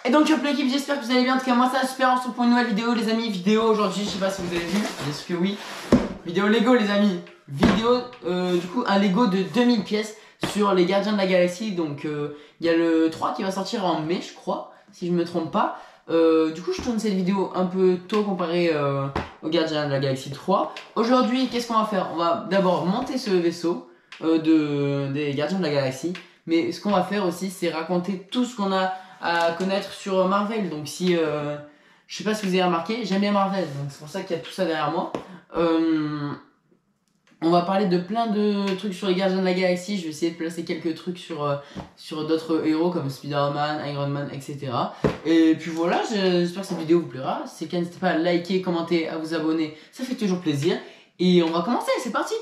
Et donc hop l'équipe, j'espère que vous allez bien. En tout cas moi ça va super, on se retrouve pour une nouvelle vidéo les amis. Vidéo aujourd'hui, je sais pas si vous avez vu, bien sûr que oui. Vidéo Lego les amis. Vidéo du coup un Lego de 2000 pièces sur les Gardiens de la Galaxie. Donc il y a le 3 qui va sortir en mai je crois, si je me trompe pas. Du coup je tourne cette vidéo un peu tôt comparé aux Gardiens de la Galaxie 3. Aujourd'hui qu'est-ce qu'on va faire? On va d'abord monter ce vaisseau des Gardiens de la Galaxie. Mais ce qu'on va faire aussi c'est raconter tout ce qu'on a à connaître sur Marvel. Donc si je sais pas si vous avez remarqué, j'aime bien Marvel, donc c'est pour ça qu'il y a tout ça derrière moi. On va parler de plein de trucs sur les Gardiens de la Galaxie. Je vais essayer de placer quelques trucs sur d'autres héros comme Spider-Man, Iron Man, etc. Et puis voilà, j'espère que cette vidéo vous plaira. Si c'est le cas, n'hésitez pas à liker, commenter, à vous abonner, ça fait toujours plaisir. Et on va commencer, c'est parti.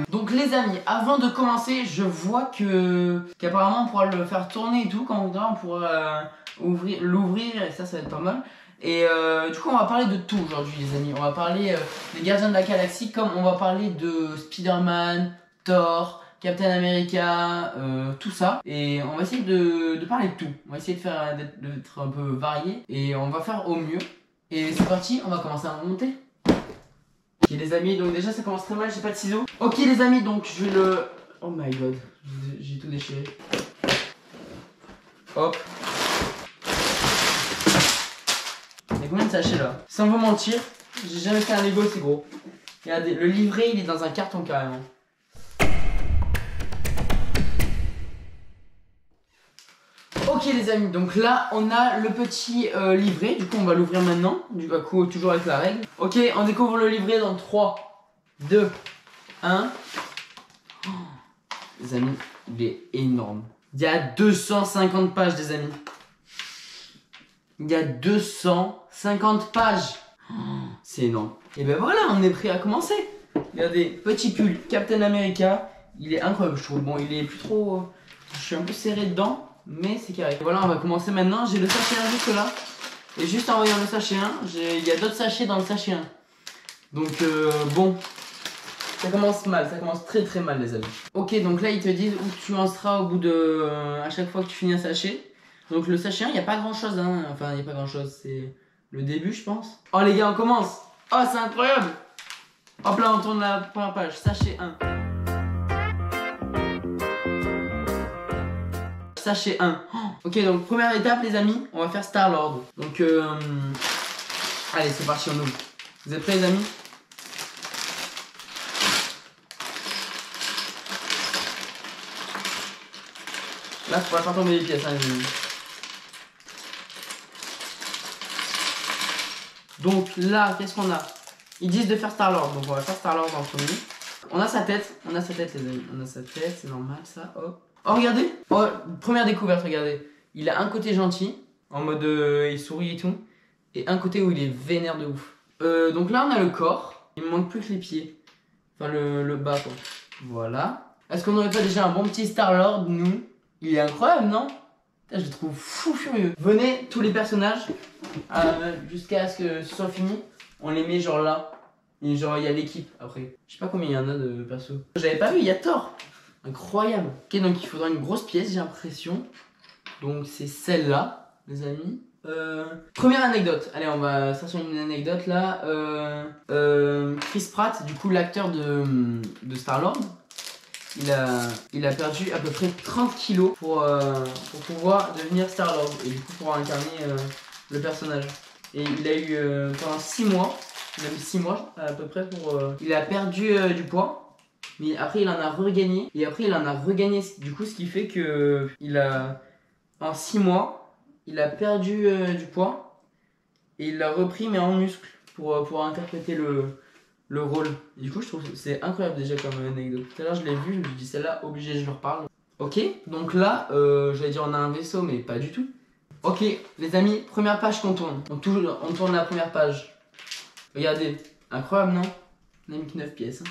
Donc les amis, avant de commencer, je vois qu'apparemment on pourra le faire tourner et tout. Quand on voudra, on pourra l'ouvrir et ça va être pas mal. Et du coup on va parler de tout aujourd'hui les amis. On va parler des Gardiens de la Galaxie, comme on va parler de Spider-Man, Thor, Captain America, tout ça. Et on va essayer de parler de tout. On va essayer d'être un peu varié et on va faire au mieux. Et c'est parti, on va commencer à monter. Ok les amis, donc déjà ça commence très mal, j'ai pas de ciseaux. Ok les amis, donc je vais le... Oh my god, j'ai tout déchiré. Hop. Il y a combien de sachets là? Sans vous mentir, j'ai jamais fait un Lego aussi gros. Regardez, le livret il est dans un carton carrément. Ok les amis, donc là on a le petit livret, du coup on va l'ouvrir maintenant, du coup toujours avec la règle. Ok, on découvre le livret dans 3, 2, 1. Oh, les amis, il est énorme. Il y a 250 pages les amis. Il y a 250 pages. Oh, c'est énorme. Et ben voilà, on est prêt à commencer. Regardez, petit pull Captain America, il est incroyable je trouve. Bon, il est plus trop... je suis un peu serré dedans. Mais c'est carré. Voilà, on va commencer maintenant. J'ai le sachet 1 juste là. Et juste en voyant le sachet 1, il y a d'autres sachets dans le sachet 1. Donc bon, ça commence mal, ça commence très très mal les amis. Ok, donc là ils te disent où tu en seras au bout de... à chaque fois que tu finis un sachet. Donc le sachet 1, il n'y a pas grand chose hein. Enfin, il n'y a pas grand chose, c'est le début je pense. Oh les gars, on commence. Oh c'est incroyable. Hop là, on tourne la première page, sachet 1. Sachet 1. Oh, ok, donc première étape les amis, on va faire Star-Lord. Donc allez c'est parti, on ouvre. Vous êtes prêts les amis? Là faut pas tomber les pièces hein, les amis. Donc là qu'est-ce qu'on a? Ils disent de faire Star-Lord, donc on va faire Star-Lord en premier. On a sa tête les amis, on a sa tête, c'est normal ça, hop. Oh regardez, oh, première découverte, regardez. Il a un côté gentil, en mode il sourit et tout, et un côté où il est vénère de ouf. Donc là on a le corps, il me manque plus que les pieds. Enfin le bas quoi. Voilà. Est-ce qu'on n'aurait pas déjà un bon petit Star-Lord, nous? Il est incroyable, non? Putain, je le trouve fou furieux. Venez, tous les personnages, jusqu'à ce que ce soit fini, on les met genre là. Et genre il y a l'équipe après. Je sais pas combien il y en a de persos. J'avais pas vu, il y a Thor. Incroyable. Ok, donc il faudra une grosse pièce, j'ai l'impression. Donc c'est celle-là, les amis. Première anecdote. Allez, on va sortir une anecdote là. Chris Pratt, du coup l'acteur de Star-Lord, il a perdu à peu près 30 kilos pour pouvoir devenir Star-Lord. Et du coup pour incarner le personnage. Et il a eu pendant 6 mois, il a mis 6 mois à peu près pour... il a perdu du poids. Mais après il en a regagné. Et après il en a regagné. Du coup ce qui fait que en 6 mois il a perdu du poids. Et il l'a repris mais en muscle. Pour interpréter le rôle. Et du coup je trouve que c'est incroyable déjà comme anecdote. Tout à l'heure je l'ai vu, je me suis dit celle-là obligé je lui reparle. Ok, donc là j'allais dire on a un vaisseau mais pas du tout. Ok les amis, première page qu'on tourne. On tourne la première page. Regardez, incroyable non? On a mis que 9 pièces. Hein.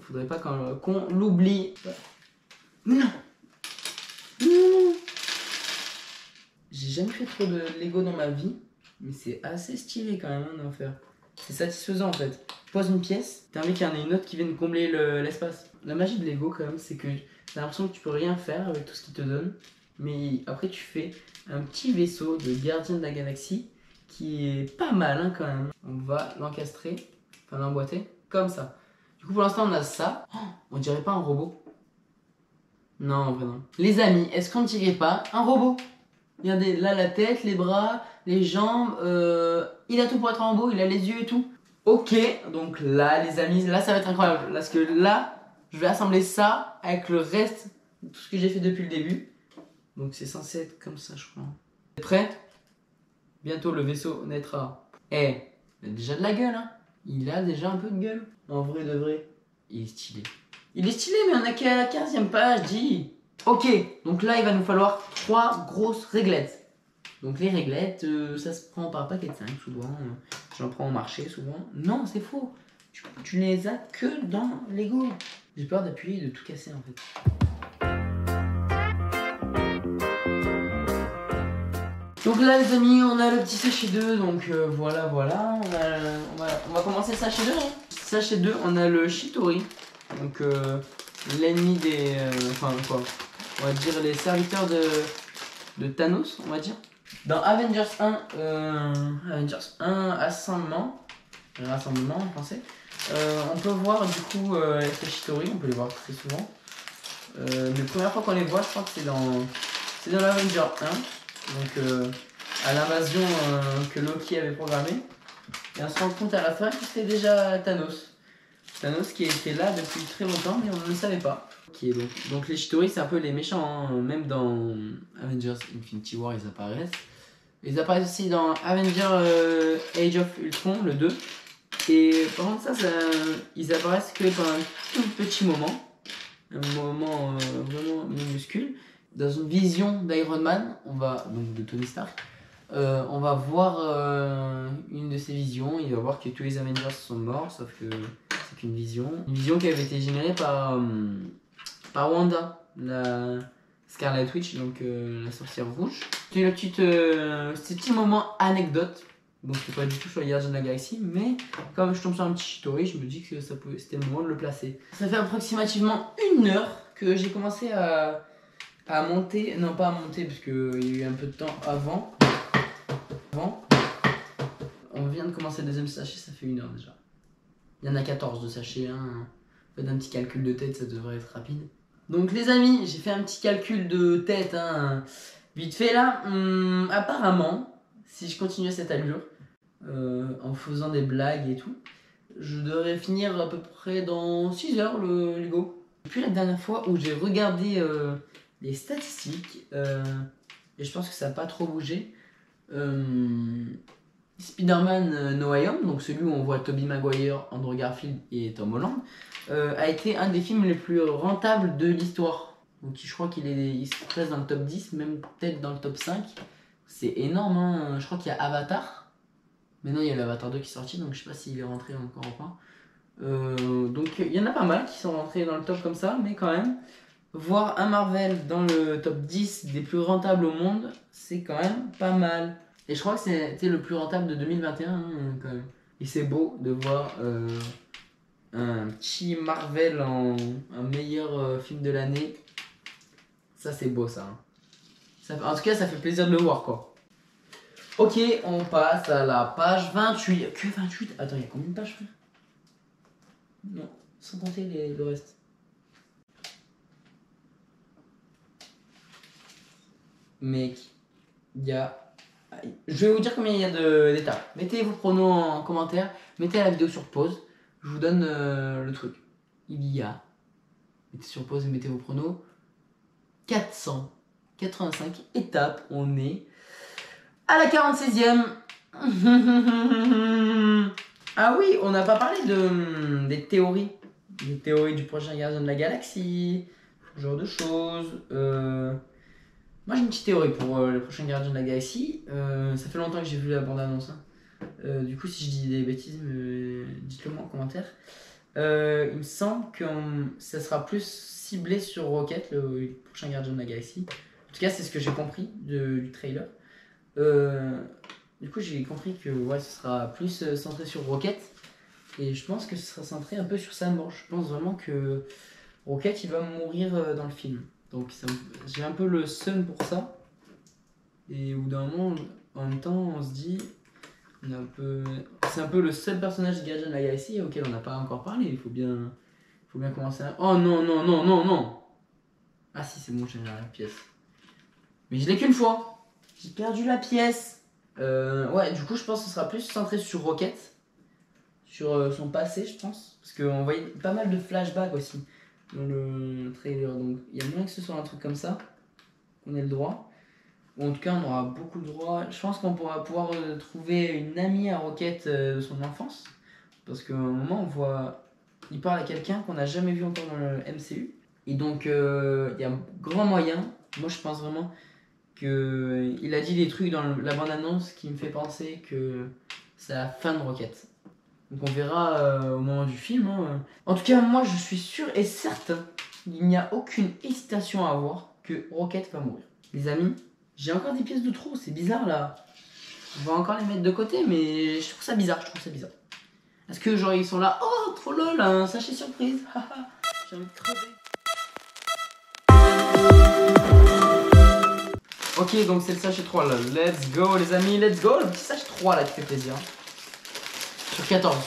Faudrait pas qu'on l'oublie. Non. J'ai jamais fait trop de Lego dans ma vie. Mais c'est assez stylé quand même d'en faire. C'est satisfaisant en fait. Tu poses une pièce, t'as envie qu'il y en ait une autre qui vienne combler l'espace. La magie de Lego, quand même, c'est que t'as l'impression que tu peux rien faire avec tout ce qu'ils te donnent. Mais après, tu fais un petit vaisseau de gardien de la galaxie qui est pas mal, hein, quand même. On va l'encastrer, enfin l'emboîter, comme ça. Du coup, pour l'instant, on a ça. Oh, on dirait pas un robot. Non, en vrai, non. Les amis, est-ce qu'on dirait pas un robot? Regardez, là, la tête, les bras, les jambes. Il a tout pour être un robot, il a les yeux et tout. Ok, donc là, les amis, là, ça va être incroyable. Parce que là, je vais assembler ça avec le reste de tout ce que j'ai fait depuis le début. Donc, c'est censé être comme ça, je crois. T'es prêt? Bientôt, le vaisseau naîtra. Eh, il a déjà de la gueule, hein. Il a déjà un peu de gueule. En vrai de vrai, il est stylé. Il est stylé, mais on a qu'à la 15e page, dis. Ok, donc là, il va nous falloir 3 grosses réglettes. Donc les réglettes, ça se prend par paquet de 5 souvent. J'en prends au marché souvent. Non, c'est faux. Tu les as que dans Lego. J'ai peur d'appuyer et de tout casser en fait. Donc là les amis, on a le petit sachet 2. Donc voilà. On va commencer le sachet 2. Hein. Sachet 2, on a le Shitori. Donc l'ennemi des... enfin quoi, on va dire les serviteurs de Thanos, on va dire. Dans Avengers 1, rassemblement en français, on peut voir du coup les Shitori, on peut les voir très souvent. Mais la première fois qu'on les voit, je crois que c'est dans l'Avenger 1, donc à l'invasion que Loki avait programmée. Et on se rend compte à la fin que c'était déjà Thanos. Thanos qui était là depuis très longtemps, mais on ne le savait pas. Okay, donc les Shitori, c'est un peu les méchants, hein. Même dans Avengers Infinity War, ils apparaissent. Ils apparaissent aussi dans Avengers Age of Ultron, le 2. Et par contre, ça ils apparaissent que pendant un tout petit moment. Un moment vraiment minuscule. Dans une vision d'Iron Man, donc de Tony Stark, on va voir une de ces visions. Il va voir que tous les Avengers sont morts, sauf que c'est qu'une vision. Une vision qui avait été générée par Wanda, la Scarlet Witch, donc la sorcière rouge. C'est le petit moment anecdote. Donc c'est pas du tout sur les Gardiens de la Galaxie, mais comme je tombe sur un petit Shitori, je me dis que c'était le moment de le placer. Ça fait approximativement 1 heure que j'ai commencé à monter, non pas à monter parce qu'il y a eu un peu de temps avant. On vient de commencer le deuxième sachet, ça fait 1 heure déjà. Il y en a 14 de sachets, hein. Faites un petit calcul de tête, ça devrait être rapide. Donc les amis, j'ai fait un petit calcul de tête, hein, vite fait là. Apparemment, si je continue à cette allure, en faisant des blagues et tout, je devrais finir à peu près dans 6 heures le Lego. Depuis la dernière fois où j'ai regardé les statistiques, et je pense que ça n'a pas trop bougé, Spider-Man No Way Home, donc celui où on voit Tobey Maguire, Andrew Garfield et Tom Holland, a été un des films les plus rentables de l'histoire. Donc je crois il se place dans le top 10, même peut-être dans le top 5. C'est énorme, hein. Je crois qu'il y a Avatar. Maintenant il y a l'Avatar 2 qui est sorti, donc je sais pas s'il est rentré encore ou pas. Donc il y en a pas mal qui sont rentrés dans le top comme ça, mais quand même, voir un Marvel dans le top 10 des plus rentables au monde, c'est quand même pas mal. Et je crois que c'était le plus rentable de 2021 hein, quand même. Et c'est beau de voir un petit Marvel en meilleur film de l'année. Ça c'est beau ça, hein. En tout cas ça fait plaisir de le voir quoi. Ok, on passe à la page 28. Que 28? Attends, il y a combien de pages frère? Non, sans compter le reste. Mec, il y a... Je vais vous dire combien il y a d'étapes. Mettez vos pronos en commentaire, mettez la vidéo sur pause, je vous donne le truc. Il y a, mettez sur pause et mettez vos pronos, 485 étapes, on est à la 46e. Ah oui, on n'a pas parlé des théories. Des théories du prochain Gardien de la Galaxie, ce genre de choses. Moi j'ai une petite théorie pour le prochain Gardien de la Galaxie. Ça fait longtemps que j'ai vu la bande-annonce. Hein. Du coup, si je dis des bêtises, dites-le moi en commentaire. Il me semble que ça sera plus ciblé sur Rocket, le prochain Gardien de la Galaxie. En tout cas, c'est ce que j'ai compris du trailer. Du coup, j'ai compris que ouais, ce sera plus centré sur Rocket. Et je pense que ce sera centré un peu sur sa mort. Je pense vraiment que Rocket il va mourir dans le film. Donc j'ai un peu le seum pour ça. Et au bout d'un moment, en même temps, on se dit, c'est un peu le seul personnage de Guardians of the Galaxy auquel on n'a pas encore parlé. Il faut bien commencer à... Oh non, non, non, non, non. Ah si, c'est bon, j'ai la pièce. Mais je l'ai qu'une fois. J'ai perdu la pièce. Ouais, du coup, je pense que ce sera plus centré sur Rocket. Sur son passé, je pense. Parce qu'on voyait pas mal de flashbacks aussi dans le trailer. Donc, il y a moyen que ce soit un truc comme ça. Qu'on ait le droit. Ou en tout cas, on aura beaucoup de droits. Je pense qu'on pourra pouvoir trouver une amie à Rocket de son enfance. Parce qu'à un moment, on voit... Il parle à quelqu'un qu'on n'a jamais vu encore dans le MCU. Et donc, il y a grand moyen. Moi, je pense vraiment qu'il a dit des trucs dans la bande-annonce qui me fait penser que c'est la fin de Rocket. Donc, on verra au moment du film. Hein. En tout cas, moi, je suis sûr et certain qu'il n'y a aucune hésitation à avoir que Rocket va mourir. Les amis, j'ai encore des pièces de trop. C'est bizarre, là. On va encore les mettre de côté, mais je trouve ça bizarre. Est-ce que, genre, ils sont là? Oh, trop lol, un sachet surprise. J'ai envie de crever. Ok, donc c'est le sachet 3 là. Let's go, les amis, let's go. Le petit sachet 3 là qui fait plaisir. Sur 14.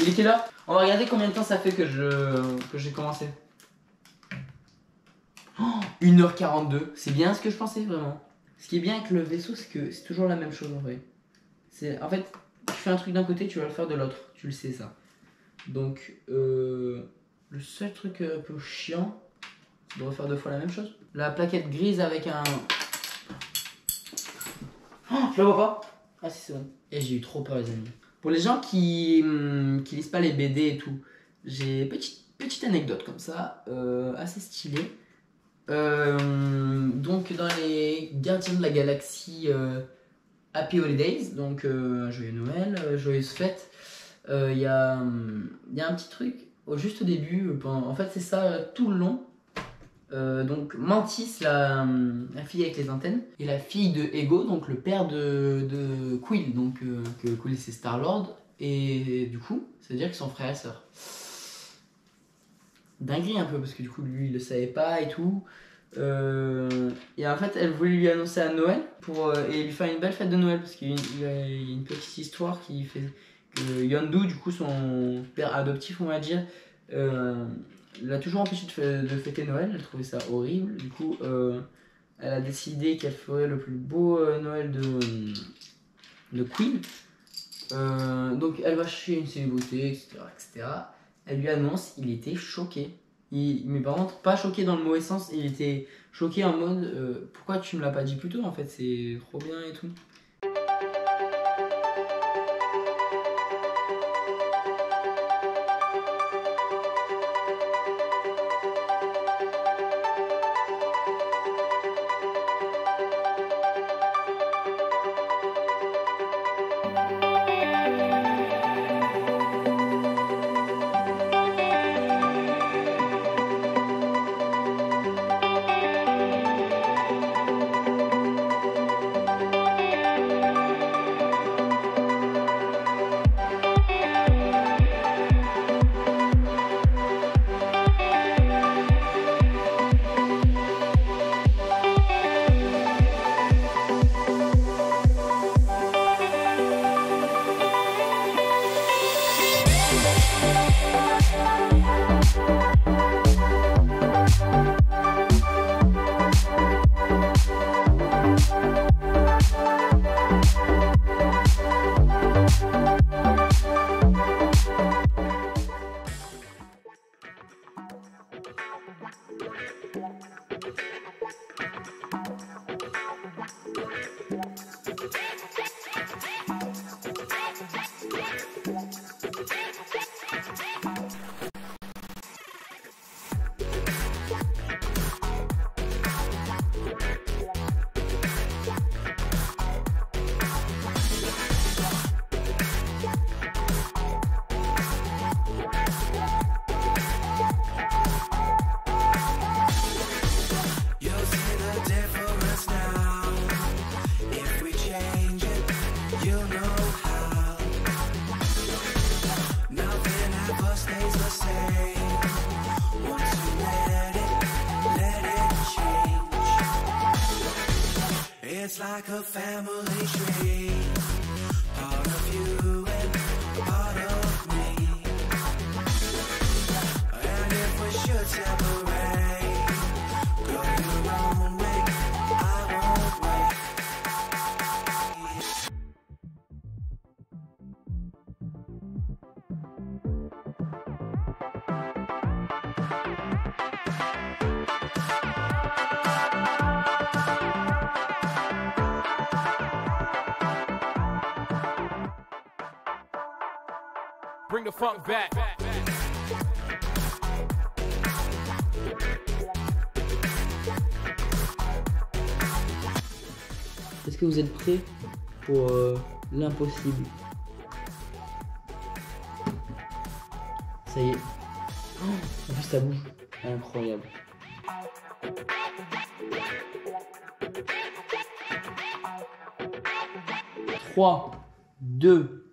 Il est quelle heure? On va regarder combien de temps ça fait que j'ai commencé. Oh, 1h42. C'est bien ce que je pensais vraiment. Ce qui est bien avec le vaisseau, c'est que c'est toujours la même chose en vrai. En fait, tu fais un truc d'un côté, tu vas le faire de l'autre. Tu le sais ça. Donc, le seul truc un peu chiant, c'est de refaire 2 fois la même chose. La plaquette grise avec un... Oh, je la vois pas. Ah si, c'est bon. Et j'ai eu trop peur les amis. Pour les gens qui lisent pas les BD et tout, j'ai petite anecdote comme ça, assez stylée. Donc dans les Gardiens de la Galaxie Happy Holidays, donc joyeux Noël, joyeuse fête, il y a un petit truc juste au début, en fait c'est ça tout le long. Donc Mantis, la fille avec les antennes, et la fille de Ego, donc le père de Quill, donc que Quill c'est Star-Lord, et du coup, ça veut dire qu'ils sont frères et sœurs. Dinguerie un peu, parce que du coup lui il le savait pas et tout. Et en fait elle voulait lui annoncer à Noël et lui faire une belle fête de Noël, parce qu'il y a une petite histoire qui fait que Yondu, du coup son père adoptif on va dire, elle a toujours empêché de fêter Noël, elle trouvait ça horrible. Du coup, elle a décidé qu'elle ferait le plus beau Noël de Quill. Donc, elle va chez une célébrité, etc. Elle lui annonce, il était choqué. Mais par contre, pas choqué dans le mauvais sens, il était choqué en mode pourquoi tu me l'as pas dit plus tôt en fait, c'est trop bien et tout. like a family tree, part of you and part of me. And if we should separate, go your own way, I won't wait. Bring the funk back. Est-ce que vous êtes prêts pour l'impossible? Ça y est. Oh, en plus ça bouge. Incroyable. Trois, 2,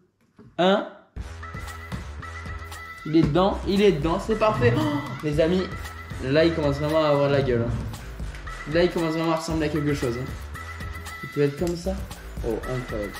1. Il est dedans, c'est parfait. Oh, les amis, là il commence vraiment à avoir la gueule. Hein. Là il commence vraiment à ressembler à quelque chose. Hein. Il peut être comme ça. Oh, incroyable.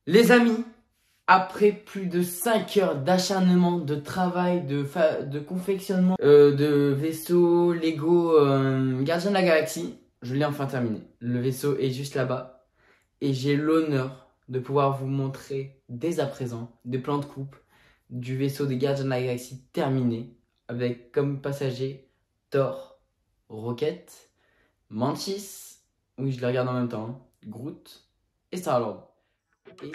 Les amis, après plus de 5 heures d'acharnement, de travail, de confectionnement de vaisseau Lego Gardien de la Galaxie, je l'ai enfin terminé. Le vaisseau est juste là-bas et j'ai l'honneur de pouvoir vous montrer dès à présent des plans de coupe du vaisseau des Gardiens de la Galaxie terminé avec comme passagers Thor, Rocket, Mantis, oui je les regarde en même temps, hein, Groot et Star-Lord. Et...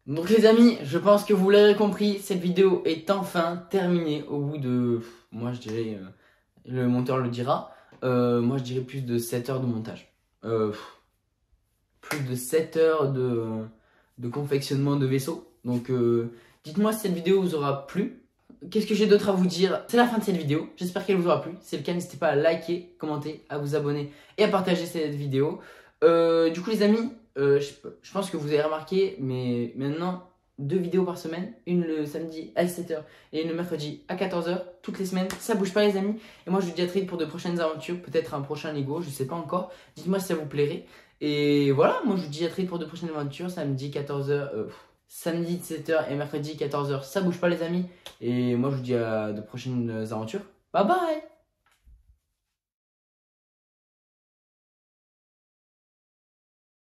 Donc les amis, je pense que vous l'avez compris, cette vidéo est enfin terminée au bout de, moi je dirais, le monteur le dira, moi je dirais plus de 7 heures de montage. Plus de 7 heures de confectionnement de vaisseau. Donc dites-moi si cette vidéo vous aura plu. Qu'est-ce que j'ai d'autre à vous dire? C'est la fin de cette vidéo, j'espère qu'elle vous aura plu. Si c'est le cas, n'hésitez pas à liker, commenter, à vous abonner et à partager cette vidéo. Du coup les amis, je pense que vous avez remarqué, mais maintenant 2 vidéos par semaine, une le samedi à 17 h et une le mercredi à 14 h toutes les semaines, ça bouge pas les amis. Et moi je vous dis à très vite pour de prochaines aventures, peut-être un prochain Lego, je sais pas encore. Dites-moi si ça vous plairait. Et voilà, moi je vous dis à très vite pour de prochaines aventures, samedi 14 h samedi 17 h et mercredi 14 h ça bouge pas les amis. Et moi je vous dis à de prochaines aventures. Bye bye.